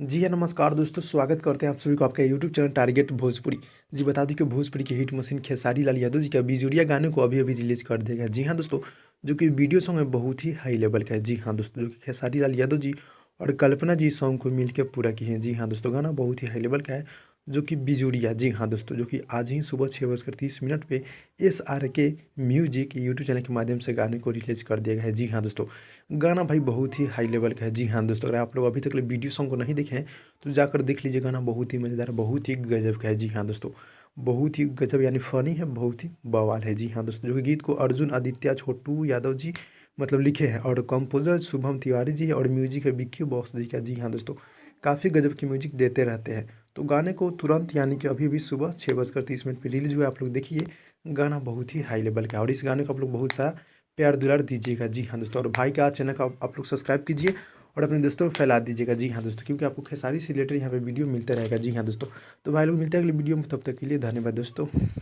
जी हाँ, नमस्कार दोस्तों, स्वागत करते हैं आप सभी को आपका यूट्यूब चैनल टारगेट भोजपुरी। जी बता दूं कि भोजपुरी के हिट मशीन खेसारी लाल यादव जी का बिजुरिया गाने को अभी-अभी रिलीज़ कर दिया गया। जी हाँ दोस्तों, जो कि वीडियो सॉन्ग है बहुत ही हाई लेवल का है। जी हाँ दोस्तों, जो कि खेसारी लाल यादव जी और कल्पना जी इस सॉन्ग को मिलके पूरा किए हैं। जी हाँ दोस्तों, गाना बहुत ही हाई लेवल का है, जो कि बिजुरिया। जी हाँ दोस्तों, जो कि आज ही सुबह 6:30 पे SRK म्यूजिक यूट्यूब चैनल के माध्यम से गाने को रिलीज़ कर दिया गया है। जी हाँ दोस्तों, गाना भाई बहुत ही हाई लेवल का है। जी हाँ दोस्तों, अगर आप लोग अभी तक वीडियो सॉन्ग को नहीं देखे हैं तो जाकर देख लीजिए। गाना बहुत ही मज़ेदार, बहुत ही गजब का है। जी हाँ दोस्तों, बहुत ही गजब यानी फ़नी है, बहुत ही बवाल है। जी हाँ दोस्तों, जो कि गीत को अर्जुन आदित्य छोटू यादव जी मतलब लिखे हैं और कंपोज़र शुभम तिवारी जी है और म्यूजिक है विक्की बॉस जी का। जी हाँ दोस्तों, काफ़ी गजब की म्यूजिक देते रहते हैं। तो गाने को तुरंत यानी कि अभी भी सुबह 6:30 पे रिलीज़ हुआ है। आप लोग देखिए, गाना बहुत ही हाई लेवल का है और इस गाने को आप लोग बहुत सारा प्यार दुलार दीजिएगा। जी हाँ दोस्तों, और भाई का चैनल का आप लोग सब्सक्राइब कीजिए और अपने दोस्तों में फैला दीजिएगा। जी हाँ दोस्तों, क्योंकि आपको खेसारी से रिलेटेड यहाँ पे वीडियो मिलता रहेगा। जी हाँ दोस्तों, तो भाई लोग मिलते हैं अगले वीडियो में, तब तक के लिए धन्यवाद दोस्तों।